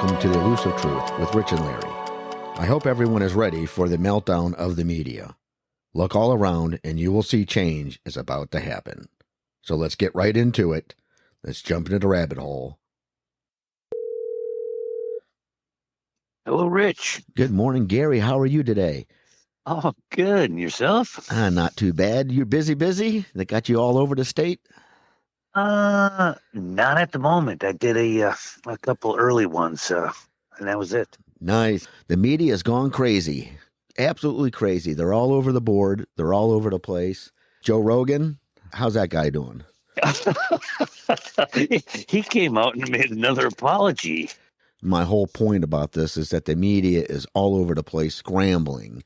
welcome to the Elusive Truth with Rich and Larry. I hope everyone is ready for the meltdown of the media. Look all around and you will see change is about to happen. So let's get right into it. Let's jump into the rabbit hole. Hello, Rich. Good morning, Gary. How are you today? Oh, good. And yourself? Not too bad. You busy? They got you all over the state? Not at the moment. I did a couple early ones, and that was it. Nice. The media has gone crazy. Absolutely crazy. They're all over the board. They're all over the place. Joe Rogan, how's that guy doing? He came out and made another apology. My whole point about this is that the media is all over the place scrambling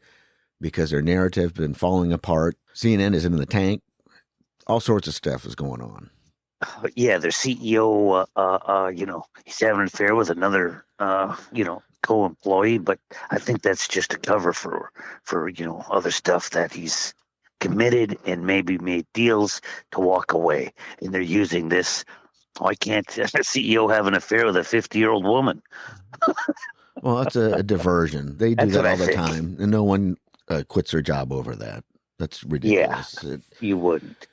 because their narrative has been falling apart. CNN is in the tank. All sorts of stuff is going on. Yeah, their CEO, he's having an affair with another, co-employee, but I think that's just a cover for other stuff that he's committed and maybe made deals to walk away. And they're using this. Why can't a CEO have an affair with a 50-year-old woman? Well, that's a diversion. They do that all the time, and no one quits their job over that. That's ridiculous. Yeah, you wouldn't.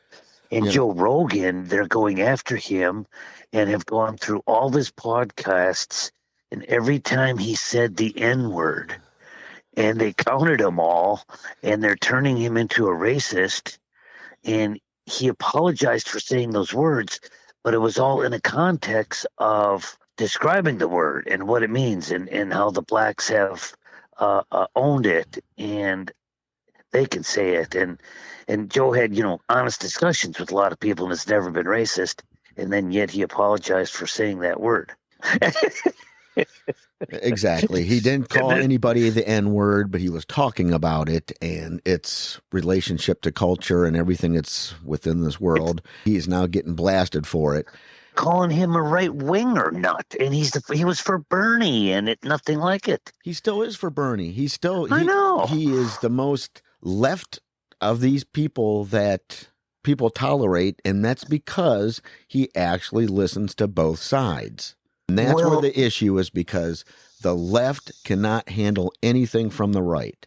And Joe Rogan, they're going after him and have gone through all his podcasts, and every time he said the N-word, and they counted them all, and they're turning him into a racist, and he apologized for saying those words, but it was all in a context of describing the word and what it means and how the blacks have owned it and they can say it. And Joe had, honest discussions with a lot of people and has never been racist. And then yet he apologized for saying that word. Exactly. He didn't call anybody the N-word, but he was talking about it and its relationship to culture and everything that's within this world. He is now getting blasted for it. Calling him a right-winger nut, and he was for Bernie, and nothing like it. He still is for Bernie. I know. He is the most left of these people that people tolerate, and that's because he actually listens to both sides. And that's where the issue is, because the left cannot handle anything from the right.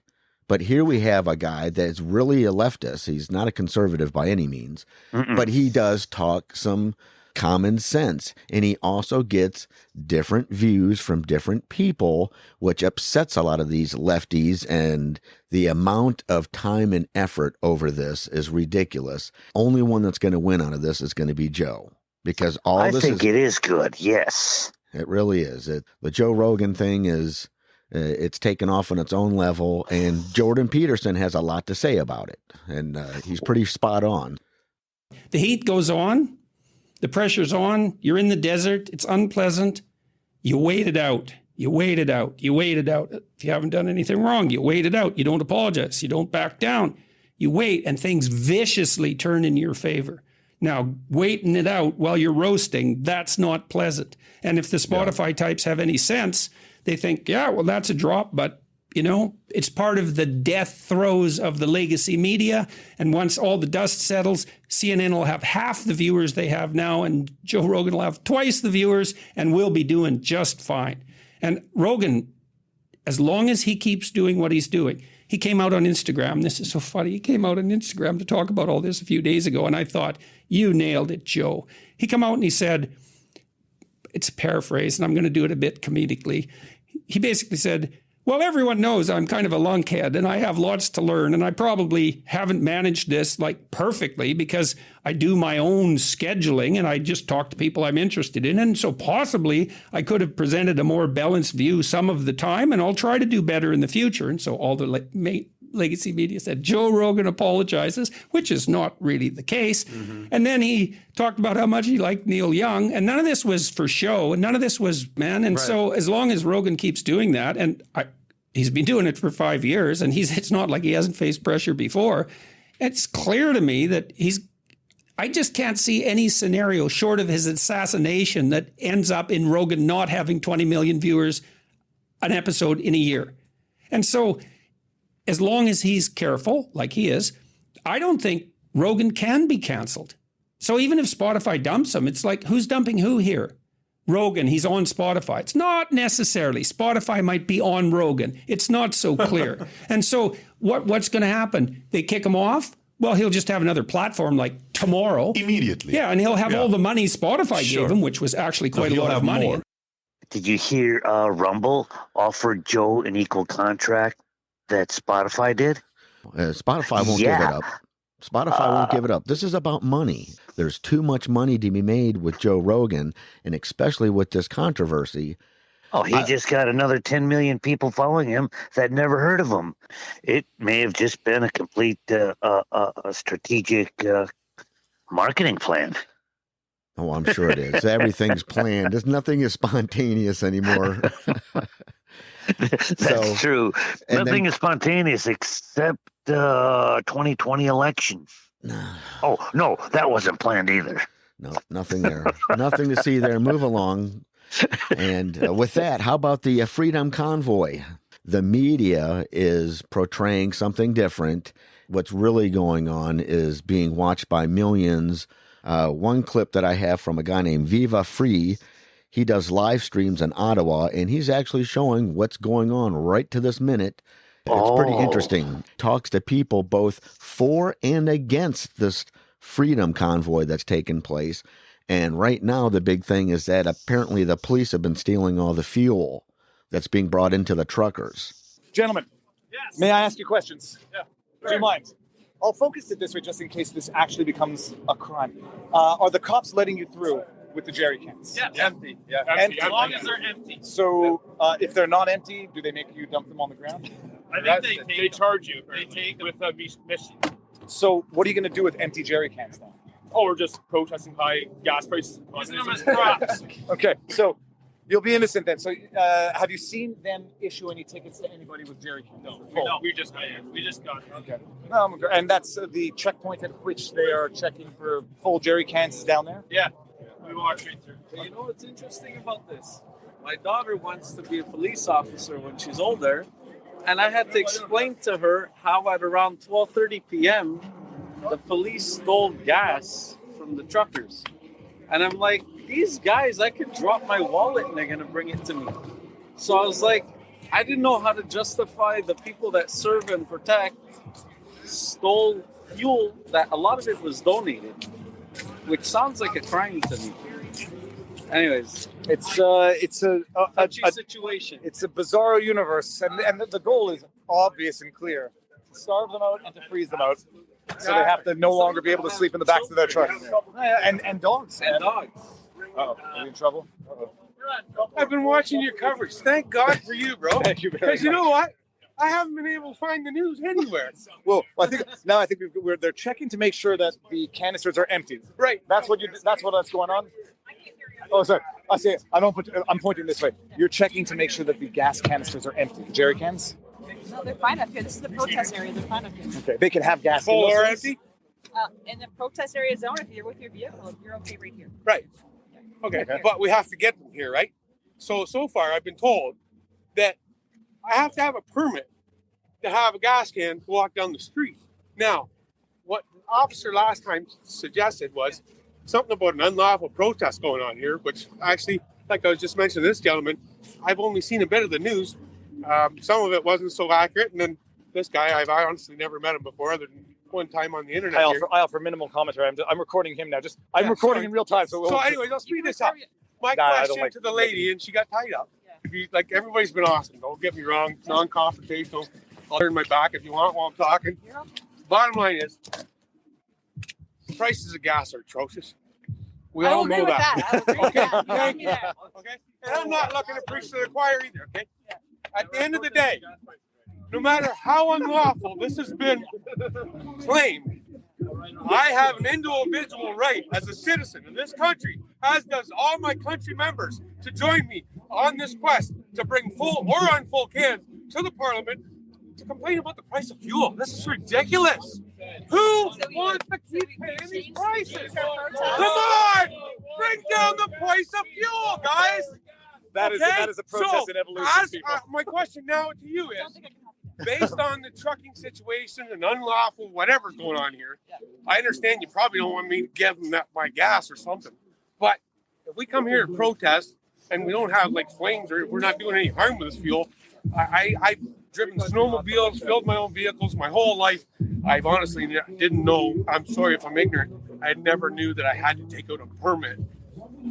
But here we have a guy that's really a leftist. He's not a conservative by any means, but he does talk some common sense. And he also gets different views from different people, which upsets a lot of these lefties. And the amount of time and effort over this is ridiculous. Only one that's going to win out of this is going to be Joe. Because I think it is good, yes. It really is. The Joe Rogan thing is, it's taken off on its own level, and Jordan Peterson has a lot to say about it, and he's pretty spot on. The heat goes on, the pressure's on, you're in the desert, it's unpleasant, you wait it out. You wait it out. You wait it out. If you haven't done anything wrong, you wait it out. You don't apologize. You don't back down. You wait, and things viciously turn in your favor. Now, waiting it out while you're roasting, that's not pleasant. And if the Spotify types have any sense, they think, yeah, well, that's a drop, but, it's part of the death throes of the legacy media. And once all the dust settles, CNN will have half the viewers they have now, and Joe Rogan will have twice the viewers, and we'll be doing just fine. And Rogan, as long as he keeps doing what he's doing, he came out on Instagram. This is so funny. He came out on Instagram to talk about all this a few days ago, and I thought, you nailed it, Joe. He came out and he said, it's a paraphrase, and I'm going to do it a bit comedically. He basically said, well, everyone knows I'm kind of a lunkhead, and I have lots to learn, and I probably haven't managed this perfectly because I do my own scheduling, and I just talk to people I'm interested in, and so possibly I could have presented a more balanced view some of the time, and I'll try to do better in the future. And so all the legacy media said, Joe Rogan apologizes, which is not really the case. And then he talked about how much he liked Neil Young, and none of this was for show, and none of this was, so as long as Rogan keeps doing that, and he's been doing it for 5 years, and it's not like he hasn't faced pressure before, it's clear to me that I just can't see any scenario short of his assassination that ends up in Rogan not having 20 million viewers an episode in a year. And so as long as he's careful, like he is, I don't think Rogan can be canceled. So even if Spotify dumps him, it's like, who's dumping who here? Rogan, he's on Spotify. It's not necessarily. Spotify might be on Rogan. It's not so clear. And so what's going to happen? They kick him off? Well, he'll just have another platform like tomorrow. Immediately. Yeah, and he'll have all the money Spotify gave him, which was actually quite a lot of money. More. Did you hear Rumble offered Joe an equal contract that Spotify did? Spotify won't give it up. Spotify won't give it up. This is about money. There's too much money to be made with Joe Rogan, and especially with this controversy. Oh, he just got another 10 million people following him that never heard of him. It may have just been a complete strategic marketing plan. Oh, I'm sure it is. Everything's planned. Nothing is spontaneous anymore. That's true. Nothing is spontaneous except 2020 election. Oh, no, that wasn't planned either. No, nothing there. Nothing to see there. Move along. And with that, how about the Freedom Convoy? The media is portraying something different. What's really going on is being watched by millions. One clip that I have from a guy named Viva Free, he does live streams in Ottawa, and he's actually showing what's going on right to this minute. It's pretty interesting. Talks to people both for and against this Freedom Convoy that's taken place. And right now, the big thing is that apparently the police have been stealing all the fuel that's being brought into the truckers. Gentlemen, may I ask you questions? Yeah. Do you mind? I'll focus it this way just in case this actually becomes a crime. Are the cops letting you through with the jerry cans? Yeah, empty. Yeah, empty. As long as they're empty. So if they're not empty, do they make you dump them on the ground? I think they charge you. They take with a mission. So what are you going to do with empty jerry cans then? Oh, we're just protesting high gas prices. Using them as props. Okay, so you'll be innocent then. So have you seen them issue any tickets to anybody with jerry cans? No, we just got it. We just got it. Okay. And that's the checkpoint at which they are checking for full jerry cans is down there? Yeah. We walk straight through. You know what's interesting about this? My daughter wants to be a police officer when she's older, and I had to explain to her how at around 12:30 p.m. the police stole gas from the truckers. And I'm like, these guys, I could drop my wallet and they're going to bring it to me. So I was like, I didn't know how to justify the people that serve and protect stole fuel that a lot of it was donated, which sounds like a crime to me. Anyways, it's a situation. It's a bizarro universe, and the goal is obvious and clear: to starve them out and to freeze them out, so they have to no longer be able to sleep in the backs of their trucks. And dogs. And dogs. Uh-oh, are we in trouble? Uh-oh. I've been watching your coverage. Thank God for you, bro. Thank you very much. Because you know what? I haven't been able to find the news anywhere. Well, I think they're checking to make sure that the canisters are empty. Right. That's what's going on. Oh, sorry. I'm pointing this way. You're checking to make sure that the gas canisters are empty. The jerry cans? No, they're fine up here. This is the protest area. They're fine up here. Okay. They can have gas. Full or empty? In the protest area zone, if you're with your vehicle, you're okay right here. Right. Okay. But we have to get them here, right? So far, I've been told that I have to have a permit to have a gas can to walk down the street. Now, what the officer last time suggested was something about an unlawful protest going on here, which actually, like I was just mentioning this gentleman, I've only seen a bit of the news. Some of it wasn't so accurate, and then this guy, I honestly never met him before, other than one time on the internet. I offer minimal commentary. I'm recording him now. I'm recording in real time. So anyways, I'll speed this up. My question to the lady, and she got tied up. Like, everybody's been awesome. Don't get me wrong. Non-confrontational. I'll turn my back if you want while I'm talking. Bottom line is, prices of gas are atrocious. We all know that. Okay. Thank you. Okay. And I'm not looking to preach to the choir either. Okay. At the end of the day, no matter how unlawful this has been claimed, I have an individual right as a citizen of this country, as does all my country members, to join me on this quest to bring full or unfull cans to the Parliament to complain about the price of fuel. This is ridiculous. Who wants to keep paying these prices? Come on! Bring down the price of fuel, guys! That is a protest in evolution. My question now to you is, based on the trucking situation and unlawful whatever's going on here, I understand you probably don't want me to give them my gas or something, but if we come here to protest and we don't have like flames or we're not doing any harm with this fuel, I've driven snowmobiles, filled my own vehicles my whole life. I've honestly didn't know. I'm sorry if I'm ignorant. I never knew that I had to take out a permit.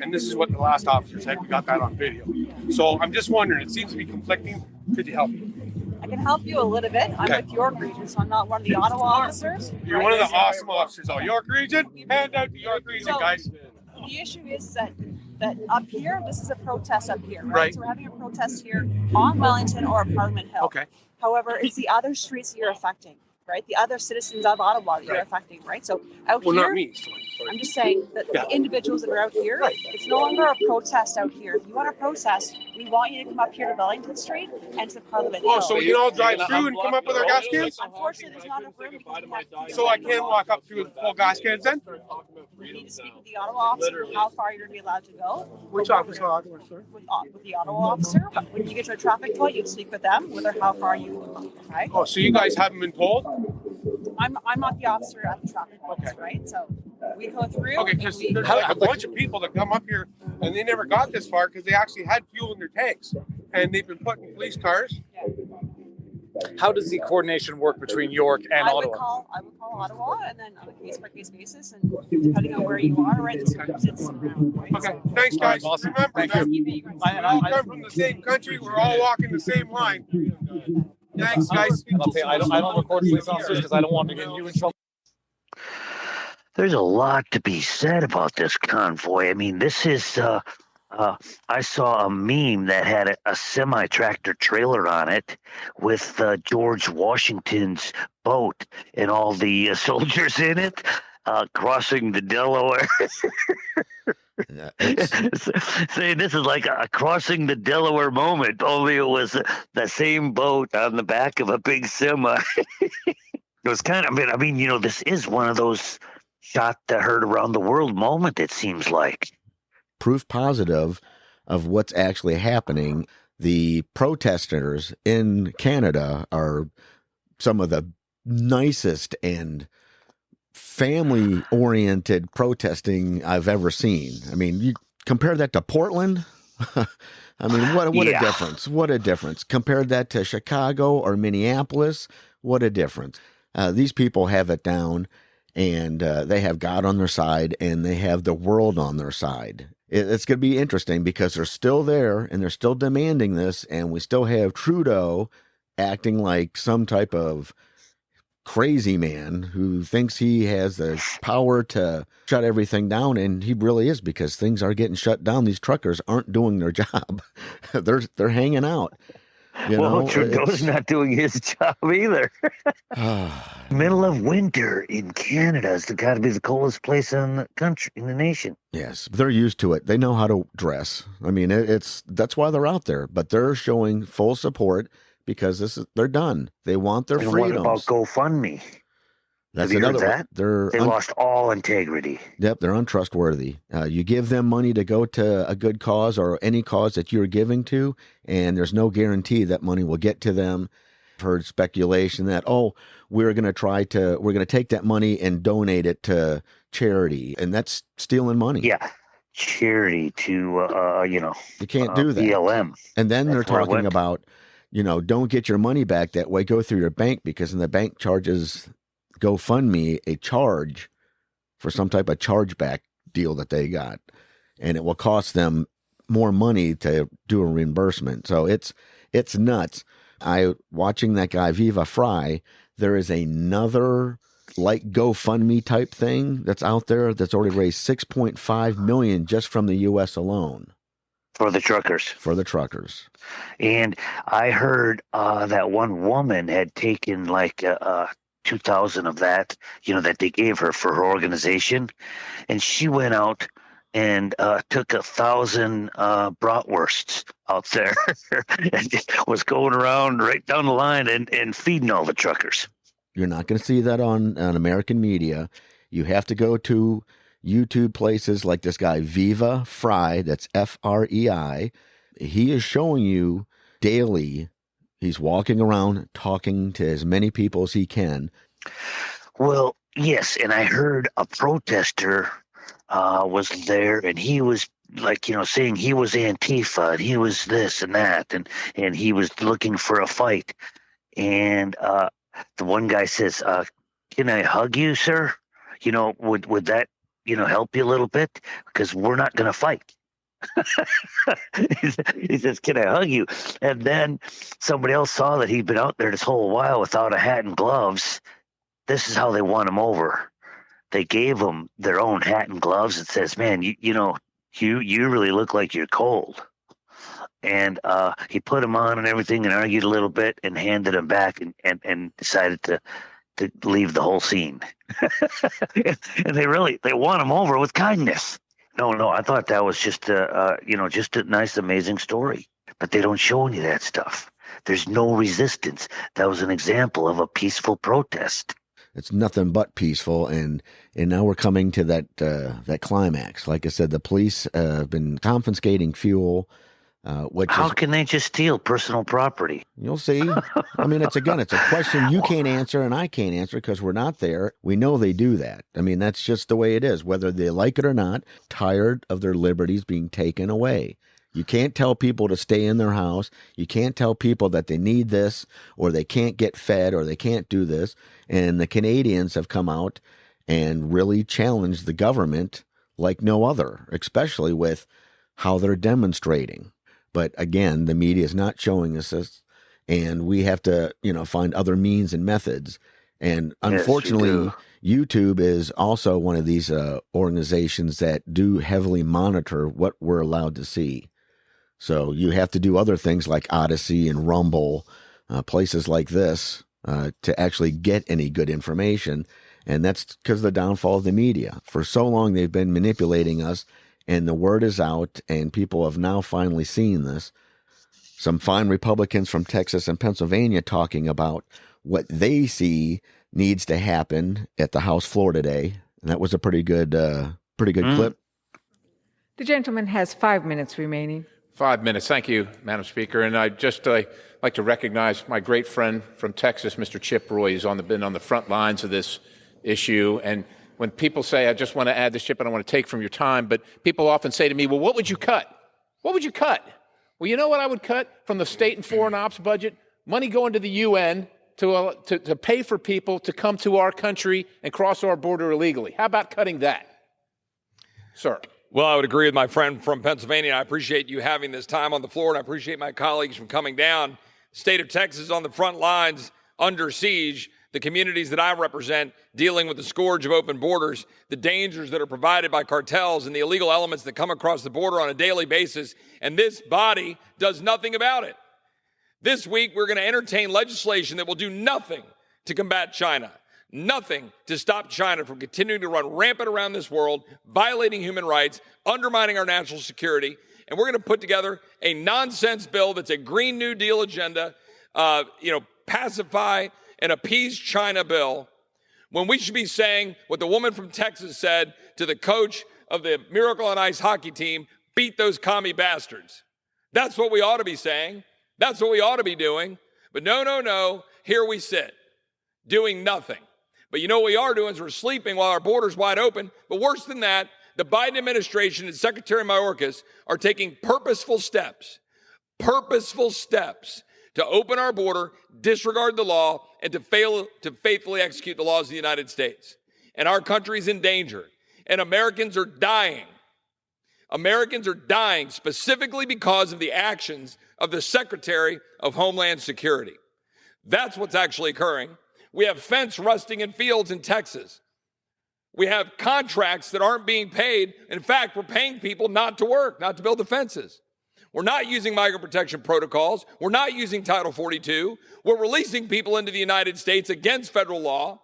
And this is what the last officer said. We got that on video. So I'm just wondering, it seems to be conflicting. Could you help me? I can help you a little bit. I'm with York Region, so I'm not one of the Ottawa officers. You're one of the awesome officers. Oh, York Region? Hand out to York Region, guys. The issue is that up here, this is a protest up here, right? Right. So we're having a protest here on Wellington or Parliament Hill. Okay. However, it's the other streets that you're affecting, right? The other citizens of Ottawa that you're affecting, right? So out Well, here, not me. Sorry. I'm just saying that the individuals that are out here, it's no longer a protest out here. If you want to protest, we want you to come up here to Wellington Street and to Parliament Hill. Oh, so we can all drive through and come up with our gas cans? Unfortunately, there's not enough room. Because we have to So I can't walk up through with full gas cans then? You need to speak with the Ottawa officer how far you're going to be allowed to go. Which officer? With the Ottawa officer. When you get to a traffic toll, you speak with them, whether how far you can go. Okay? Oh, so you guys haven't been told? I'm not the officer at the traffic police, right? So we go through. Okay, because there's like a bunch of people that come up here and they never got this far because they actually had fuel in their tanks and they've been put in police cars. How does the coordination work between York and I would Ottawa? call Ottawa, and then on a case-by-case basis, and depending on where you are, right, the circumstances around, right? Okay, thanks guys. Awesome. Remember, Thank that you. we all come from the same country. We're all walking the same line. Thanks, guys. And I'll tell you, I don't record police officers because I don't want to get you in trouble. There's a lot to be said about this convoy. I mean, this is, I saw a meme that had a semi-tractor trailer on it with George Washington's boat and all the soldiers in it crossing the Delaware. Saying this is like a crossing the Delaware moment, only it was the same boat on the back of a big semi. It was kind of, I mean, you know, this is one of those shot that heard around the world moment, it seems like. Proof positive of what's actually happening. The protesters in Canada are some of the nicest and family-oriented protesting I've ever seen. I mean, you compare that to Portland. I mean, what a difference. What a difference. Compare that to Chicago or Minneapolis. What a difference. These people have it down, and they have God on their side, and they have the world on their side. It's going to be interesting because they're still there, and they're still demanding this, and we still have Trudeau acting like some type of crazy man who thinks he has the power to shut everything down, and he really is, because things are getting shut down. These truckers aren't doing their job. They're hanging out. You know, Trudeau's not doing his job either. Middle of winter in Canada has got to be the coldest place in the country, in the nation. Yes, they're used to it. They know how to dress. I mean, that's why they're out there. But they're showing full support because they're done. They want their freedoms. What about GoFundMe? That's Have you another heard that? They lost all integrity. Yep, they're untrustworthy. You give them money to go to a good cause or any cause that you're giving to, and there's no guarantee that money will get to them. I've heard speculation that, we're going to take that money and donate it to charity, and that's stealing money. Yeah, charity to, you can't do that. BLM. And then they're talking about, don't get your money back that way. Go through your bank, because then the bank charges GoFundMe a charge for some type of chargeback deal that they got, and it will cost them more money to do a reimbursement. So it's nuts. Watching that guy Viva Fry, there is another like GoFundMe type thing that's out there that's already raised $6.5 million just from the U.S. alone. For the truckers. And I heard that one woman had taken like 2,000 of that, that they gave her for her organization. And she went out and took 1,000 bratwursts out there and was going around right down the line and feeding all the truckers. You're not going to see that on American media. You have to go to YouTube places like this guy, Viva Fry, that's Frei. He is showing you daily. He's walking around talking to as many people as he can. Well, yes, and I heard a protester was there, and he was like, saying he was Antifa and he was this and that, and he was looking for a fight. And the one guy says, "Can I hug you, sir? Would that help you a little bit? Because we're not going to fight." He says, "Can I hug you?" And then somebody else saw that he'd been out there this whole while without a hat and gloves. This is how they won him over. They gave him their own hat and gloves. It says, "Man, you really look like you're cold." And he put them on and everything and argued a little bit and handed them back and decided to leave the whole scene. And they won him over with kindness. No, I thought that was just a nice, amazing story. But they don't show any of that stuff. There's no resistance. That was an example of a peaceful protest. It's nothing but peaceful, and now we're coming to that climax. Like I said, the police have been confiscating fuel. How can they just steal personal property? You'll see. I mean, it's a question you can't answer and I can't answer because we're not there. We know they do that. I mean, that's just the way it is, whether they like it or not. Tired of their liberties being taken away. You can't tell people to stay in their house. You can't tell people that they need this or they can't get fed or they can't do this. And the Canadians have come out and really challenged the government like no other, especially with how they're demonstrating. But again, the media is not showing us this, and we have to, find other means and methods. And unfortunately, YouTube is also one of these organizations that do heavily monitor what we're allowed to see. So you have to do other things like Odyssey and Rumble, places like this, to actually get any good information. And that's because of the downfall of the media. For so long, they've been manipulating us. And the word is out, and people have now finally seen this. Some fine Republicans from Texas and Pennsylvania talking about what they see needs to happen at the House floor today. And that was a pretty good clip. The gentleman has 5 minutes remaining. 5 minutes. Thank you, Madam Speaker. And I'd just like to recognize my great friend from Texas, Mr. Chip Roy. He's been on the front lines of this issue. And when people say, "I just want to add this, Chip, I don't want to take from your time," but people often say to me, "Well, what would you cut? What would you cut?" Well, you know what I would cut from the state and foreign ops budget? Money going to the UN to pay for people to come to our country and cross our border illegally. How about cutting that? Sir. Well, I would agree with my friend from Pennsylvania. I appreciate you having this time on the floor, and I appreciate my colleagues from coming down. The state of Texas is on the front lines, under siege. The communities that I represent dealing with the scourge of open borders, the dangers that are provided by cartels and the illegal elements that come across the border on a daily basis, and this body does nothing about it. This week, we're going to entertain legislation that will do nothing to combat China, nothing to stop China from continuing to run rampant around this world, violating human rights, undermining our national security, and we're going to put together a nonsense bill that's a Green New Deal agenda, pacify and appease China bill, when we should be saying what the woman from Texas said to the coach of the Miracle on Ice hockey team, "Beat those commie bastards." That's what we ought to be saying. That's what we ought to be doing. But no, here we sit, doing nothing. But you know what we are doing is we're sleeping while our border's wide open. But worse than that, the Biden administration and Secretary Mayorkas are taking purposeful steps to open our border, disregard the law, and to fail to faithfully execute the laws of the United States. And our country's in danger. And Americans are dying. Americans are dying specifically because of the actions of the Secretary of Homeland Security. That's what's actually occurring. We have fence rusting in fields in Texas. We have contracts that aren't being paid. In fact, we're paying people not to work, not to build the fences. We're not using migrant protection protocols. We're not using Title 42. We're releasing people into the United States against federal law.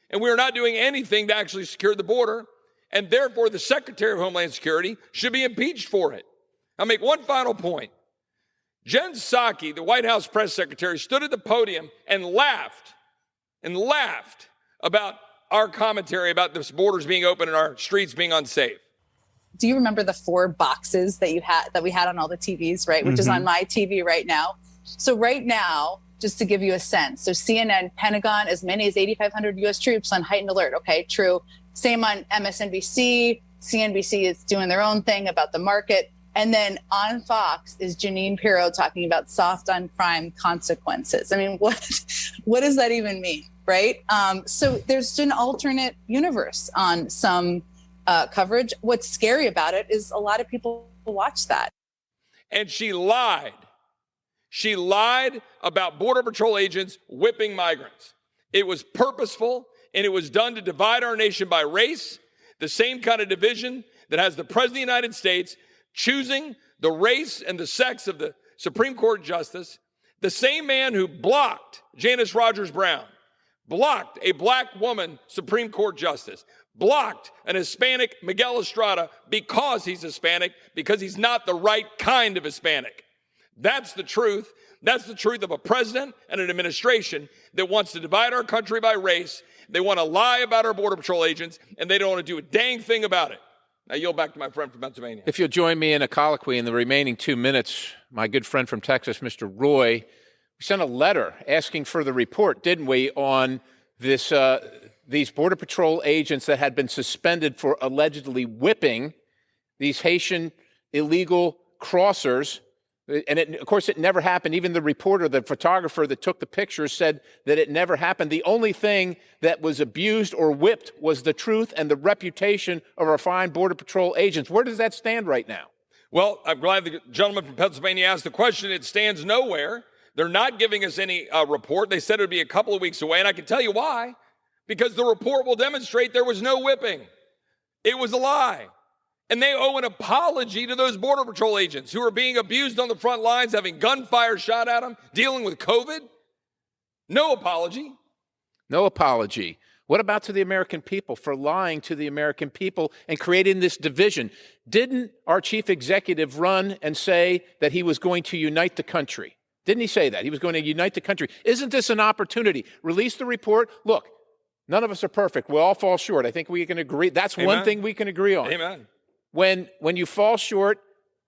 And we're not doing anything to actually secure the border. And therefore, the Secretary of Homeland Security should be impeached for it. I'll make one final point. Jen Psaki, the White House press secretary, stood at the podium and laughed about our commentary about the borders being open and our streets being unsafe. Do you remember the 4 boxes that we had on all the TVs, right? Which is on my TV right now. So right now, just to give you a sense, so CNN, Pentagon, as many as 8,500 U.S. troops on heightened alert. Okay, true. Same on MSNBC, CNBC is doing their own thing about the market. And then on Fox is Janine Pirro talking about soft on crime consequences. I mean, what does that even mean, right? So there's an alternate universe on some coverage. What's scary about it is a lot of people watch that. And she lied. She lied about Border Patrol agents whipping migrants. It was purposeful, and it was done to divide our nation by race, the same kind of division that has the President of the United States choosing the race and the sex of the Supreme Court justice, the same man who blocked Janice Rogers Brown, blocked a black woman Supreme Court justice, blocked an Hispanic Miguel Estrada because he's Hispanic, because he's not the right kind of Hispanic. That's the truth. That's the truth of a president and an administration that wants to divide our country by race. They want to lie about our Border Patrol agents, and they don't want to do a dang thing about it. I yield back to my friend from Pennsylvania. If you'll join me in a colloquy in the remaining 2 minutes, my good friend from Texas, Mr. Roy, we sent a letter asking for the report, didn't we, on this these Border Patrol agents that had been suspended for allegedly whipping these Haitian illegal crossers. And of course, it never happened. Even the reporter, the photographer that took the pictures said that it never happened. The only thing that was abused or whipped was the truth and the reputation of our fine Border Patrol agents. Where does that stand right now? Well, I'm glad the gentleman from Pennsylvania asked the question. It stands nowhere. They're not giving us any report. They said it would be a couple of weeks away, and I can tell you why. Because the report will demonstrate there was no whipping. It was a lie. And they owe an apology to those Border Patrol agents who are being abused on the front lines, having gunfire shot at them, dealing with COVID. No apology. No apology. What about to the American people for lying to the American people and creating this division? Didn't our chief executive run and say that he was going to unite the country? Didn't he say that? He was going to unite the country. Isn't this an opportunity? Release the report. Look, none of us are perfect. We all fall short. I think we can agree. That's Amen. One thing we can agree on. Amen. When you fall short,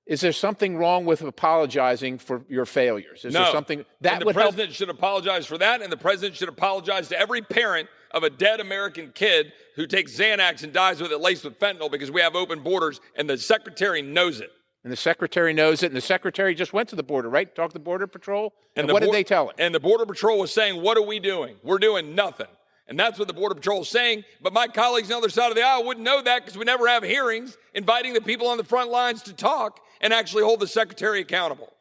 is there something wrong with apologizing for your failures? Is there something that would help? The president should apologize for that, and the president should apologize to every parent of a dead American kid who takes Xanax and dies with it laced with fentanyl because we have open borders, and the secretary knows it. And the secretary knows it, and the secretary just went to the border, right? Talked to the Border Patrol, and what did they tell him? And the Border Patrol was saying, what are we doing? We're doing nothing. And that's what the Border Patrol is saying. But my colleagues on the other side of the aisle wouldn't know that because we never have hearings inviting the people on the front lines to talk and actually hold the secretary accountable.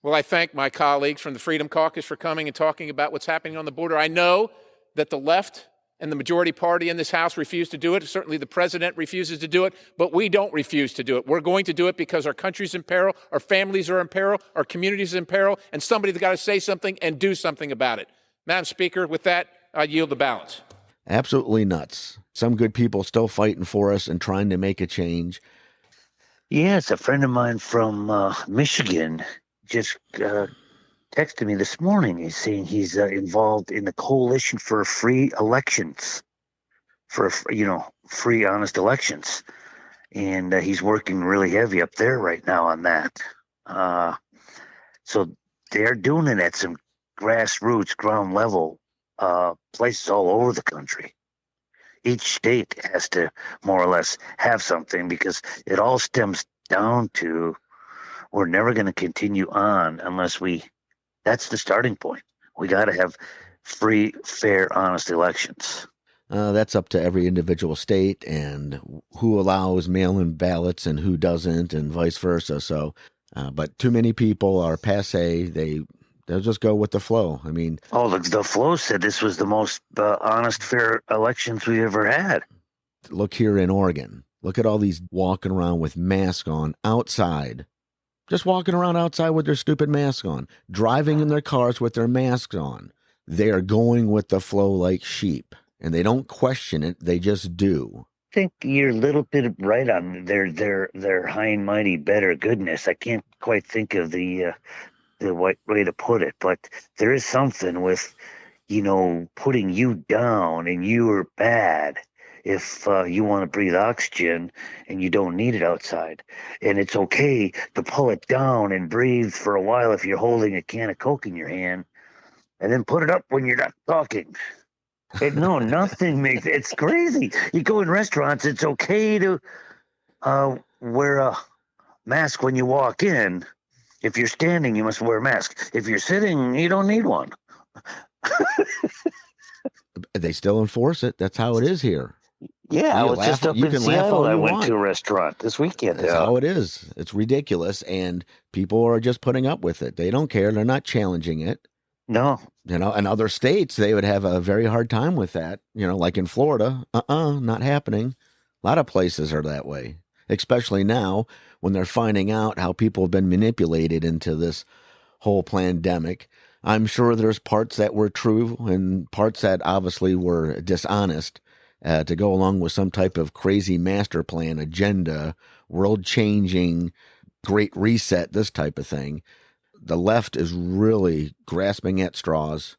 Well, I thank my colleagues from the Freedom Caucus for coming and talking about what's happening on the border. I know that the left and the majority party in this House refuse to do it. Certainly the president refuses to do it, but we don't refuse to do it. We're going to do it because our country's in peril, our families are in peril, our community's in peril, and somebody's got to say something and do something about it. Madam Speaker, with that, I yield the balance. Absolutely nuts. Some good people still fighting for us and trying to make a change. Yes, a friend of mine from Michigan just texted me this morning. He's saying he's involved in the Coalition for Free Elections, for free, honest elections, and he's working really heavy up there right now on that. So they're doing it at some grassroots, ground level places all over the country. Each state has to more or less have something because it all stems down to we're never going to continue on unless that's the starting point. We got to have free, fair, honest elections. That's up to every individual state and who allows mail-in ballots and who doesn't and vice versa. So, but too many people are passé. They'll just go with the flow. I mean, the flow said this was the most honest, fair elections we ever had. Look here in Oregon. Look at all these walking around with masks on outside. Just walking around outside with their stupid masks on. Driving in their cars with their masks on. They are going with the flow like sheep. And they don't question it. They just do. I think you're a little bit right on their high and mighty better goodness. I can't quite think of the right way to put it, but there is something with, putting you down and you are bad if you want to breathe oxygen and you don't need it outside. And it's okay to pull it down and breathe for a while if you're holding a can of Coke in your hand and then put it up when you're not talking. Nothing makes it's crazy. You go in restaurants, it's okay to wear a mask when you walk in. If you're standing, you must wear a mask. If you're sitting, you don't need one. They still enforce it. That's how it is here. Yeah, I You was laugh- just up you in can laugh Seattle. all I you went want. to a restaurant this weekend. That's how it is. It's ridiculous, and people are just putting up with it. They don't care. They're not challenging it. No. In other states, they would have a very hard time with that. Like in Florida, not happening. A lot of places are that way, especially now when they're finding out how people have been manipulated into this whole pandemic. I'm sure there's parts that were true and parts that obviously were dishonest to go along with some type of crazy master plan, agenda, world-changing, great reset, this type of thing. The left is really grasping at straws,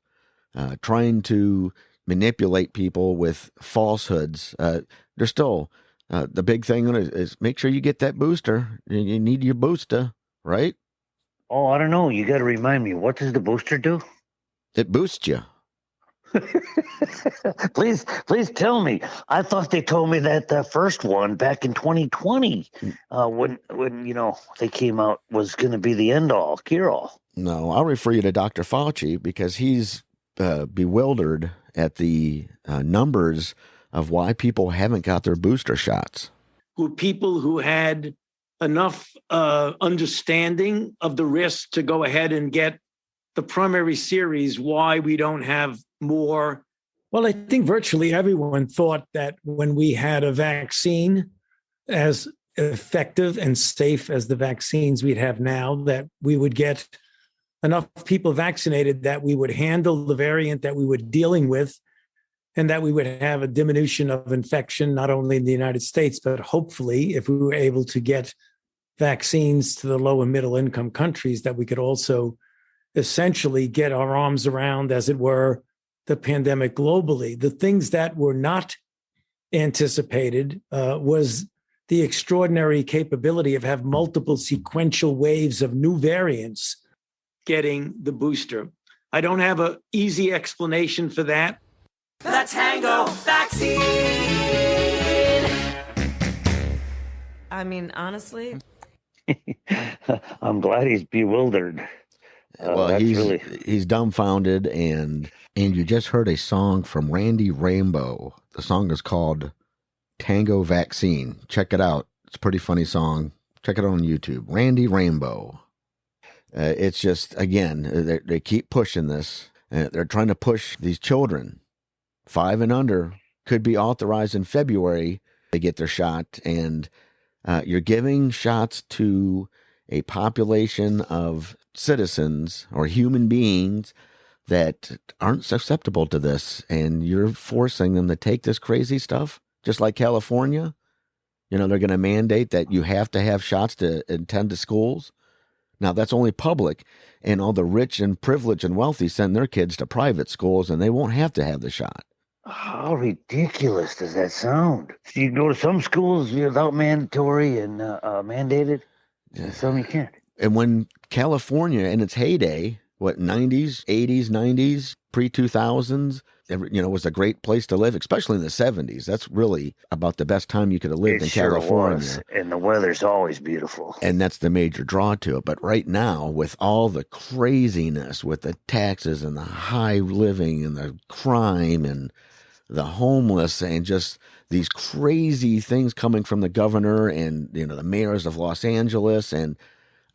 trying to manipulate people with falsehoods. They're still, the big thing is make sure you get that booster. You need your booster, right? Oh, I don't know. You got to remind me. What does the booster do? It boosts you. Please tell me. I thought they told me that the first one back in 2020, when they came out, was going to be the end all, cure all. No, I'll refer you to Dr. Fauci because he's bewildered at the numbers of why people haven't got their booster shots. Who people who had enough understanding of the risk to go ahead and get the primary series, why we don't have more. Well, I think virtually everyone thought that when we had a vaccine as effective and safe as the vaccines we'd have now, that we would get enough people vaccinated that we would handle the variant that we were dealing with and that we would have a diminution of infection, not only in the United States, but hopefully if we were able to get vaccines to the low and middle income countries, that we could also essentially get our arms around, as it were, the pandemic globally. The things that were not anticipated was the extraordinary capability of have multiple sequential waves of new variants getting the booster. I don't have an easy explanation for that. The Tango vaccine. I mean, honestly. I'm glad he's bewildered. Well, he's dumbfounded, and you just heard a song from Randy Rainbow. The song is called Tango Vaccine. Check it out. It's a pretty funny song. Check it out on YouTube. Randy Rainbow. It's just, again, they keep pushing this. They're trying to push these children, 5 and under, could be authorized in February to get their shot. And you're giving shots to a population of citizens or human beings that aren't susceptible to this, and you're forcing them to take this crazy stuff, just like California. They're going to mandate that you have to have shots to attend to schools. Now, that's only public, and all the rich and privileged and wealthy send their kids to private schools, and they won't have to have the shot. How ridiculous does that sound? So you go to some schools without mandatory and mandated, and some you can't. And when California, in its heyday, 90s, 80s, 90s, pre-2000s, was a great place to live, especially in the 70s. That's really about the best time you could have lived in California. Was. And the weather's always beautiful. And that's the major draw to it. But right now, with all the craziness, with the taxes and the high living and the crime and the homeless and just these crazy things coming from the governor and, the mayors of Los Angeles. And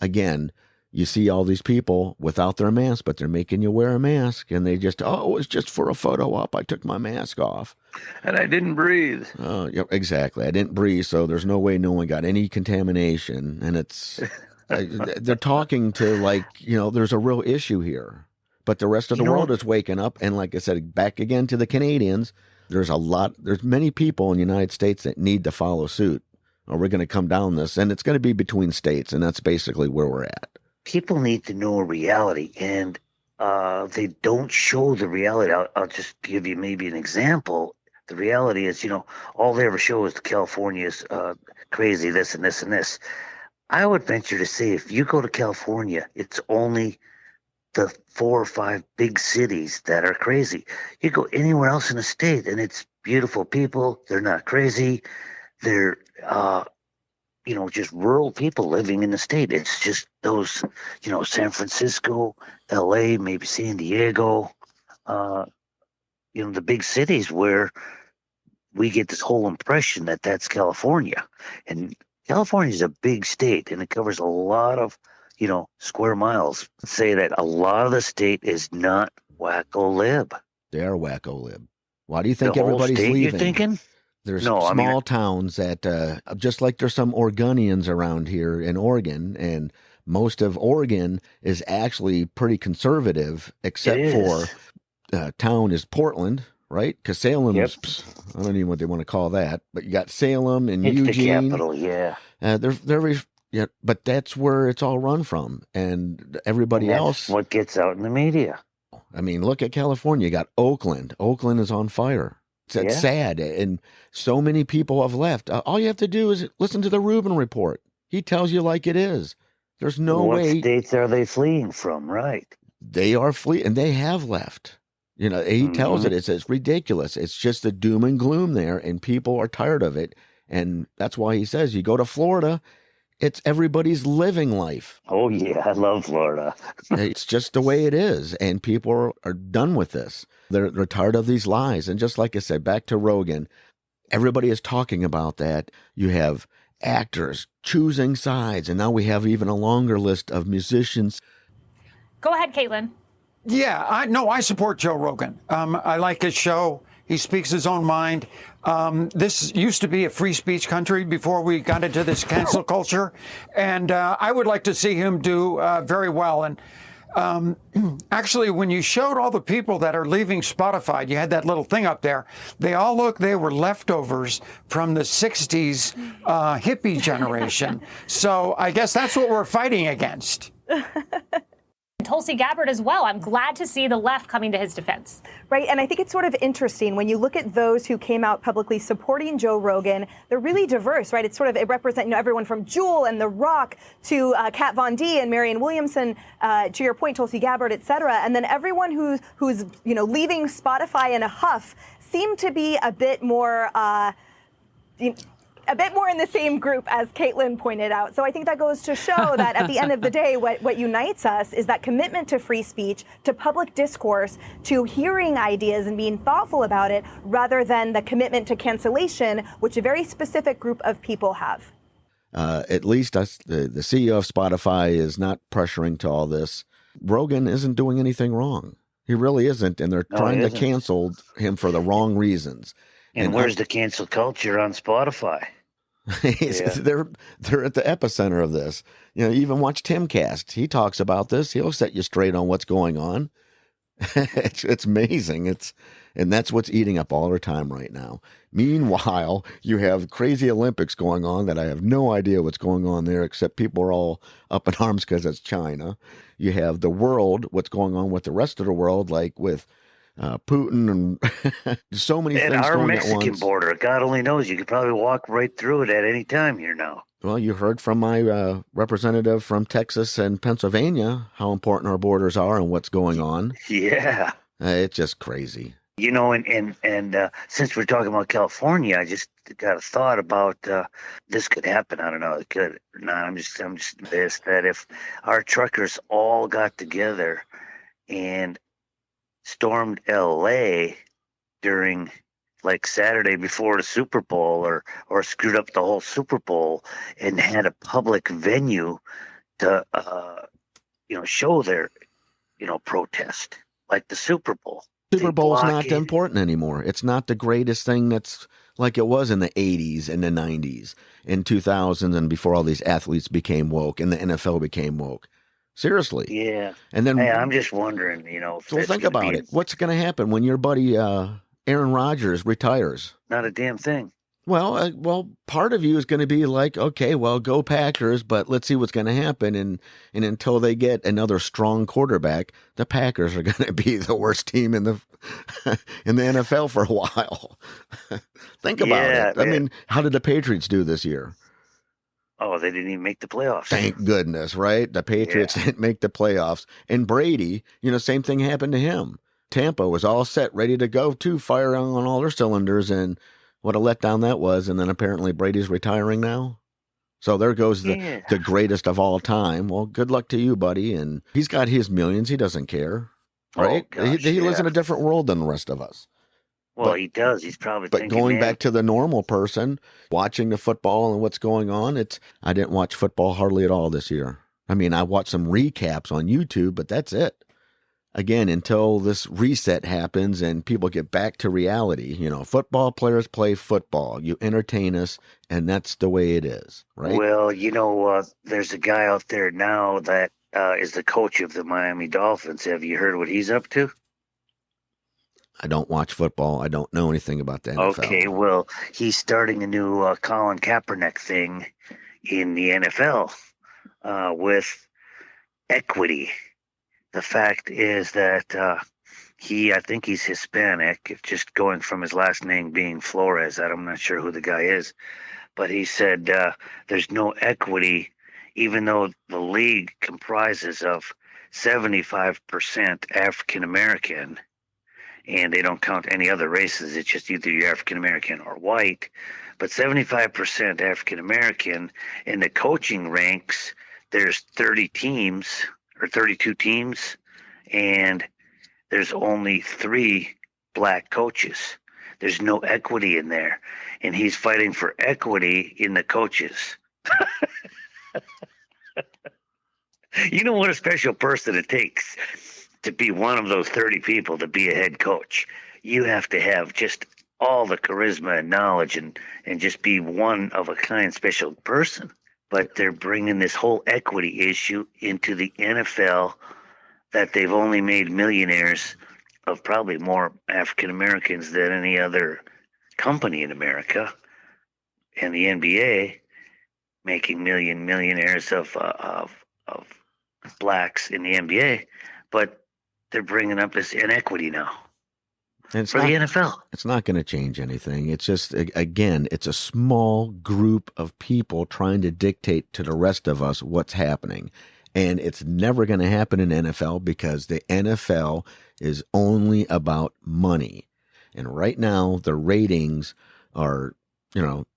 again, you see all these people without their mask, but they're making you wear a mask. And they just, it's just for a photo op. I took my mask off. And I didn't breathe. Oh, yeah, exactly. I didn't breathe. So there's no way no one got any contamination. And it's, they're talking to there's a real issue here. But the rest of the world is waking up. And like I said, back again to the Canadians, there's many people in the United States that need to follow suit, or we're going to come down this. And it's going to be between states. And that's basically where we're at. People need to know reality, and they don't show the reality. I'll just give you maybe an example. The reality is, all they ever show is California's crazy, this and this and this. I would venture to say if you go to California, it's only the 4 or 5 big cities that are crazy. You go anywhere else in the state, and it's beautiful people. They're not crazy. They're just rural people living in the state. It's just those, San Francisco, LA, maybe San Diego, the big cities where we get this whole impression that that's California. And California is a big state, and it covers a lot of, square miles. Say that a lot of the state is not wacko lib. They are wacko lib. Why do you think The whole everybody's state, leaving? you're thinking? There's No, small towns that, just like there's some Oregonians around here in Oregon, and most of Oregon is actually pretty conservative, except for town is Portland, right? Because Salem's, I don't even know what they want to call that, but you got Salem and It's Eugene. the capital, yeah. Yeah, but that's where it's all run from, and everybody else. What gets out in the media? I mean, look at California. You got Oakland. Oakland is on fire. It's sad, and so many people have left. All you have to do is listen to the Rubin report. He tells you like it is. There's no way. What states are they fleeing from? Right. They are fleeing, and they have left. He tells it. It's ridiculous. It's just the doom and gloom there, and people are tired of it. And that's why he says, you go to Florida, it's everybody's living life. Oh, yeah. I love Florida. It's just the way it is. And people are done with this. They're tired of these lies. And just like I said, back to Rogan, everybody is talking about that. You have actors choosing sides. And now we have even a longer list of musicians. Go ahead, Caitlin. Yeah, I support Joe Rogan. I like his show. He speaks his own mind. This used to be a free speech country before we got into this cancel culture. And I would like to see him do very well. And actually, when you showed all the people that are leaving Spotify, you had that little thing up there. They were leftovers from the 60s hippie generation. So I guess that's what we're fighting against. Tulsi Gabbard as well. I'm glad to see the left coming to his defense. Right, and I think it's sort of interesting when you look at those who came out publicly supporting Joe Rogan. They're really diverse, right? It represents everyone from Jewel and The Rock to Kat Von D and Marianne Williamson, to your point, Tulsi Gabbard, et cetera. And then everyone who's leaving Spotify in a huff seemed to be a bit more in the same group, as Caitlin pointed out. So I think that goes to show that at the end of the day, what unites us is that commitment to free speech, to public discourse, to hearing ideas and being thoughtful about it, rather than the commitment to cancellation, which a very specific group of people have. At least the CEO of Spotify is not pressuring to all this. Rogan isn't doing anything wrong. He really isn't, and they're trying to cancel him for the wrong reasons. And where's the cancel culture on Spotify? They're at the epicenter of this. Even watch Timcast. He talks about this. He'll set you straight on what's going on. It's amazing. And that's what's eating up all our time right now. Meanwhile, you have crazy Olympics going on that I have no idea what's going on there, except people are all up in arms because it's China. You have the world, what's going on with the rest of the world, like with Putin and so many things our going Mexican at once. border, God only knows, you could probably walk right through it at any time here now. Well, you heard from my representative from Texas and Pennsylvania how important our borders are and what's going on. Yeah. It's just crazy. And since we're talking about California, I just got a thought about this could happen. I don't know. It could. No, I'm just this, that if our truckers all got together and stormed LA during like Saturday before the Super Bowl or screwed up the whole Super Bowl and had a public venue to show their protest like the Super Bowl. Super Bowl's not important anymore. It's not the greatest thing that's like it was in the 80s and the 90s, in 2000s, and before all these athletes became woke and the NFL became woke. Seriously. Yeah. And then, hey, I'm just wondering, So think about it. What's going to happen when your buddy Aaron Rodgers retires? Not a damn thing. Well, part of you is going to be like, okay, well, go Packers, but let's see what's going to happen. And until they get another strong quarterback, the Packers are going to be the worst team in the NFL for a while. Think about it. I mean, how did the Patriots do this year? Oh, they didn't even make the playoffs. Thank goodness, right? The Patriots didn't make the playoffs. And Brady, same thing happened to him. Tampa was all set, ready to go, too, firing on all their cylinders, and what a letdown that was. And then apparently Brady's retiring now. So there goes the greatest of all time. Well, good luck to you, buddy. And he's got his millions. He doesn't care, right? He lives in a different world than the rest of us. Well, he does. He's probably But thinking, going man, back to the normal person, watching the football and what's going on, I didn't watch football hardly at all this year. I mean, I watched some recaps on YouTube, but that's it. Again, until this reset happens and people get back to reality, football players play football. You entertain us, and that's the way it is, right? Well, there's a guy out there now that is the coach of the Miami Dolphins. Have you heard what he's up to? I don't watch football. I don't know anything about the NFL. Okay, well, he's starting a new Colin Kaepernick thing in the NFL with equity. The fact is that I think he's Hispanic, just going from his last name being Flores. I'm not sure who the guy is. But he said there's no equity, even though the league comprises of 75% African-American, and they don't count any other races. It's just either you're African-American or white. But 75% African-American, in the coaching ranks, there's 30 teams or 32 teams, and there's only 3 black coaches. There's no equity in there, and he's fighting for equity in the coaches. You know what a special person it takes to be one of those 30 people to be a head coach. You have to have just all the charisma and knowledge and just be one of a kind special person. But they're bringing this whole equity issue into the NFL, that they've only made millionaires of probably more African Americans than any other company in America, and the NBA making millionaires of blacks in the NBA, but they're bringing up this inequity now the NFL. It's not going to change anything. It's just, again, it's a small group of people trying to dictate to the rest of us what's happening. And it's never going to happen in NFL because the NFL is only about money. And right now, the ratings are,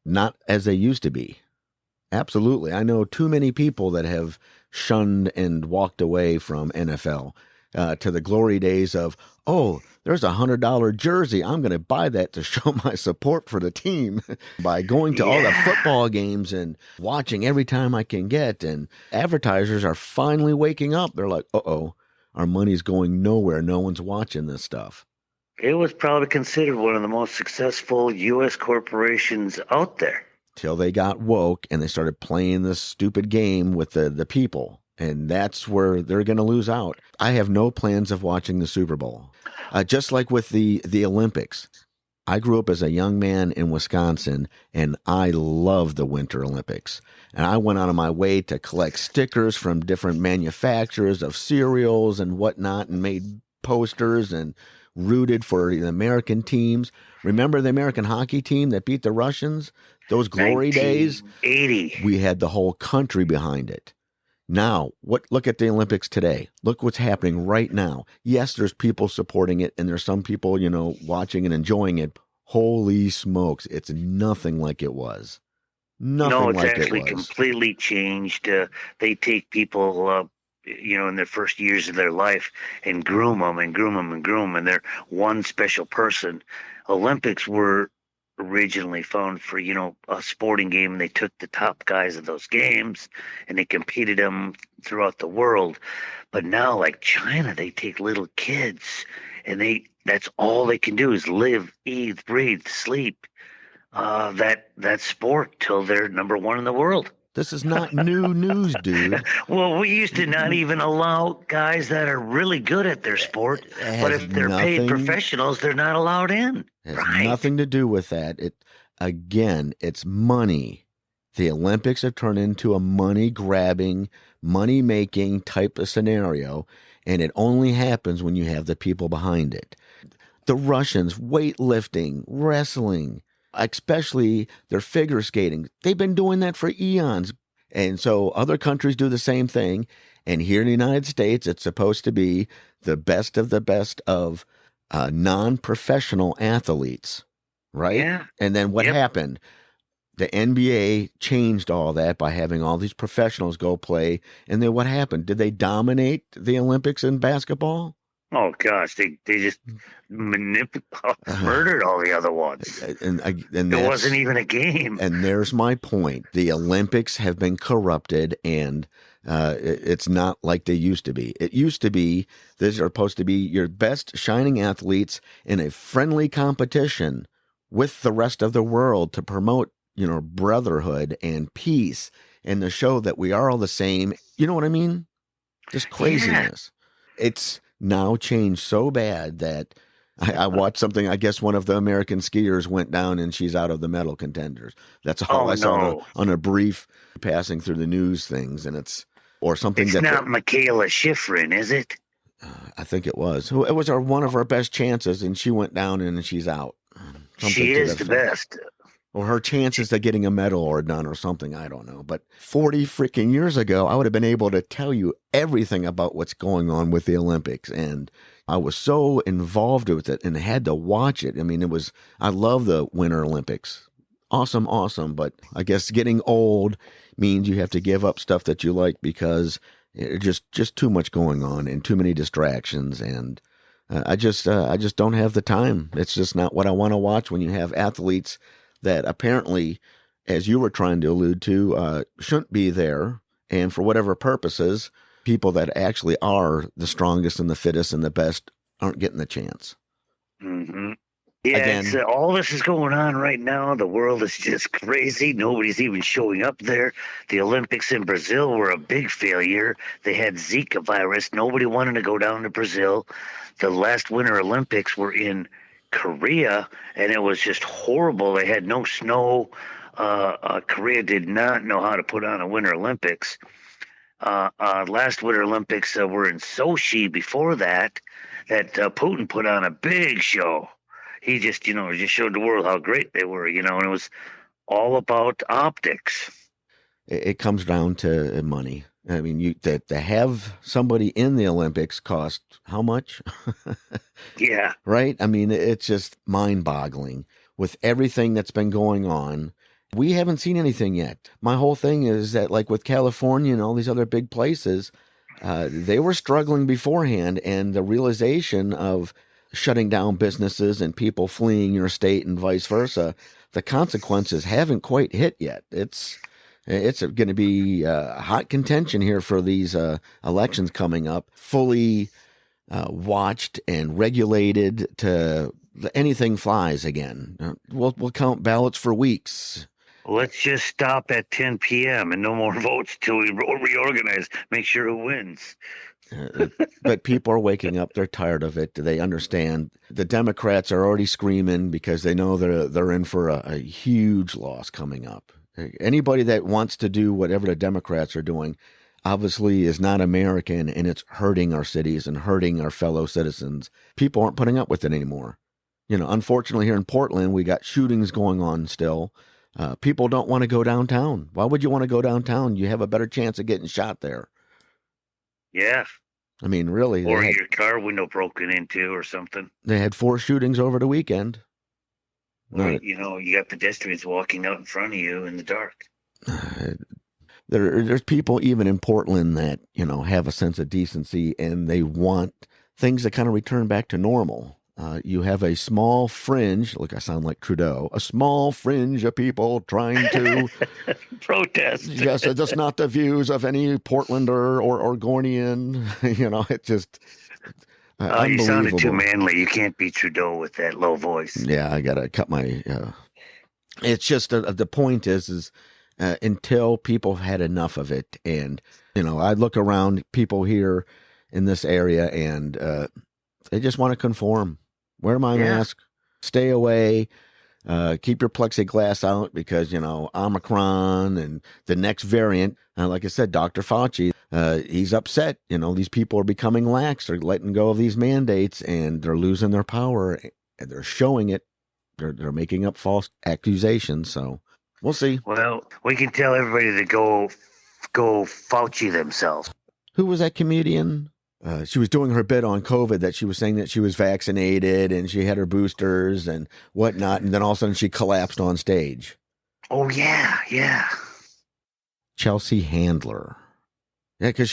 not as they used to be. Absolutely. I know too many people that have shunned and walked away from NFL to the glory days of, oh, there's a $100 jersey. I'm going to buy that to show my support for the team by going to all the football games and watching every time I can get. And advertisers are finally waking up. They're like, uh-oh, our money's going nowhere. No one's watching this stuff. It was probably considered one of the most successful U.S. corporations out there. Till they got woke and they started playing this stupid game with the people. And that's where they're going to lose out. I have no plans of watching the Super Bowl. Just like with the Olympics. I grew up as a young man in Wisconsin, and I love the Winter Olympics. And I went out of my way to collect stickers from different manufacturers of cereals and whatnot, and made posters and rooted for the American teams. Remember the American hockey team that beat the Russians? Those glory days? 1980. We had the whole country behind it. Now, look at the Olympics today. Look what's happening right now. Yes, there's people supporting it, and there's some people, watching and enjoying it. Holy smokes, it's nothing like it was. Nothing like it was. No, it's actually completely changed. They take people, in their first years of their life and groom them and groom them and groom them, and they're one special person. Olympics were originally found for, a sporting game, and they took the top guys of those games and they competed them throughout the world. But now, like China, they take little kids and that's all they can do is live, eat, breathe, sleep, that sport till they're number one in the world. This is not new news, dude. Well, we used to not even allow guys that are really good at their sport, but if they're paid professionals, they're not allowed in. It has nothing to do with that. It's money. The Olympics have turned into a money-grabbing, money-making type of scenario, and it only happens when you have the people behind it. The Russians, weightlifting, wrestling, especially their figure skating. They've been doing that for eons. And so other countries do the same thing. And here in the United States, it's supposed to be the best of non-professional athletes, right? Yeah. And then what happened? the NBA changed all that by having all these professionals go play. And then what happened? Did they dominate the Olympics in basketball? Oh gosh, they just murdered all the other ones. And it wasn't even a game. And there's my point. The Olympics have been corrupted, and it's not like they used to be. It used to be these are supposed to be your best shining athletes in a friendly competition with the rest of the world to promote, brotherhood and peace and to show that we are all the same. You know what I mean? Just craziness. Yeah. It's now changed so bad that I watched something. I guess one of the American skiers went down and she's out of the medal contenders. That's all I saw on a brief passing through the news things. And it's not Michaela Schifrin, is it? I think it was. It was one of our best chances, and she went down and she's out. She is the best. Or her chances of getting a medal or none or something. I don't know. But 40 freaking years ago, I would have been able to tell you everything about what's going on with the Olympics. And I was so involved with it and had to watch it. I mean, I love the Winter Olympics. Awesome. But I guess getting old means you have to give up stuff that you like because it's just too much going on and too many distractions. And I just don't have the time. It's just not what I want to watch when you have athletes that apparently, as you were trying to allude to, shouldn't be there. And for whatever purposes, people that actually are the strongest and the fittest and the best aren't getting the chance. Mm-hmm. Yeah, all this is going on right now. The world is just crazy. Nobody's even showing up there. The Olympics in Brazil were a big failure. They had Zika virus. Nobody wanted to go down to Brazil. The last Winter Olympics were in Korea, and it was just horrible. They had no snow. Korea did not know how to put on a Winter Olympics. Last Winter Olympics were in Sochi before that Putin put on a big show. He just showed the world how great they were, and it was all about optics. It comes down to money. I mean, to have somebody in the Olympics cost how much? Yeah. Right? I mean, it's just mind-boggling. With everything that's been going on, we haven't seen anything yet. My whole thing is that, like with California and all these other big places, they were struggling beforehand, and the realization of shutting down businesses and people fleeing your state and vice versa, the consequences haven't quite hit yet. It's going to be hot contention here for these elections coming up, fully watched and regulated to anything flies again. We'll count ballots for weeks. Let's just stop at 10 p.m. and no more votes till we reorganize, make sure who wins. But people are waking up. They're tired of it. They understand. The Democrats are already screaming because they know they're in for a huge loss coming up. Anybody that wants to do whatever the Democrats are doing obviously is not American, and it's hurting our cities and hurting our fellow citizens. People aren't putting up with it anymore. Unfortunately, here in Portland, we got shootings going on still. People don't want to go downtown. Why would you want to go downtown? You have a better chance of getting shot there. Yeah. I mean, really. Or your car window broken into or something. They had 4 shootings over the weekend. Or, you got pedestrians walking out in front of you in the dark. There's people even in Portland that, have a sense of decency, and they want things to kind of return back to normal. You have a small fringe, look, I sound like Trudeau, a small fringe of people trying to protest. Yes, that's not the views of any Portlander or Oregonian. It just you sounded too manly. You can't be Trudeau with that low voice. Yeah, I gotta cut my. It's just the point is until people had enough of it, and I look around people here in this area, and they just want to conform. Wear my mask, stay away, keep your plexiglass out because, Omicron and the next variant, like I said, Dr. Fauci, he's upset. These people are becoming lax. They're letting go of these mandates and they're losing their power. And they're showing it. They're making up false accusations. So we'll see. Well, we can tell everybody to go Fauci themselves. Who was that comedian? She was doing her bit on COVID that she was saying that she was vaccinated and she had her boosters and whatnot. And then all of a sudden she collapsed on stage. Oh, yeah. Chelsea Handler. Yeah, because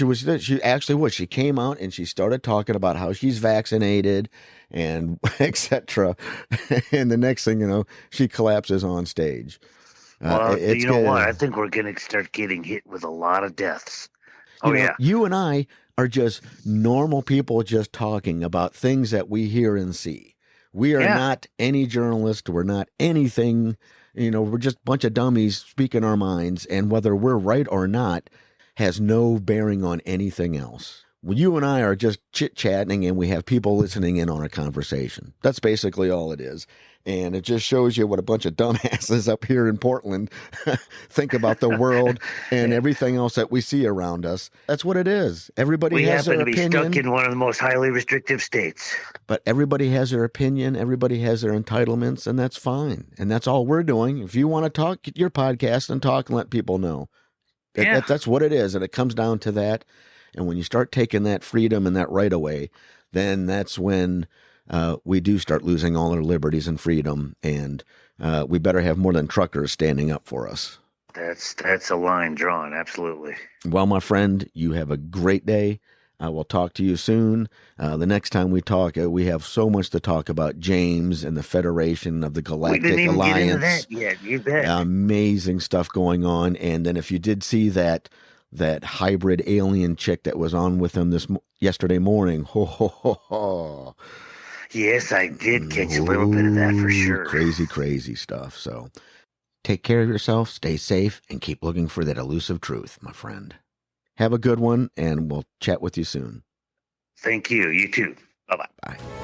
she came out and she started talking about how she's vaccinated and etc. And the next thing you know, she collapses on stage. Well, you know what? I think we're going to start getting hit with a lot of deaths. You and I are just normal people just talking about things that we hear and see. We are not any journalist. We're not anything. We're just a bunch of dummies speaking our minds. And whether we're right or not has no bearing on anything else. Well, you and I are just chit-chatting and we have people listening in on a conversation. That's basically all it is. And it just shows you what a bunch of dumbasses up here in Portland think about the world and everything else that we see around us. That's what it is. Everybody has their opinion. We happen to be stuck in one of the most highly restrictive states. But everybody has their opinion. Everybody has their entitlements, and that's fine. And that's all we're doing. If you want to talk, get your podcast and talk and let people know. That's what it is. And it comes down to that. And when you start taking that freedom and that right away, then that's when we do start losing all our liberties and freedom. And we better have more than truckers standing up for us. That's a line drawn. Absolutely. Well, my friend, you have a great day. I will talk to you soon. The next time we talk, we have so much to talk about James and the Federation of the Galactic We didn't even Alliance. get into that yet. You bet. Amazing stuff going on. And then if you did see that hybrid alien chick that was on with him yesterday morning, Yes, I did catch a little bit of that for sure. Crazy stuff. So take care of yourself, stay safe, and keep looking for that elusive truth, my friend. Have a good one, and we'll chat with you soon. Thank you. You too. Bye-bye. Bye.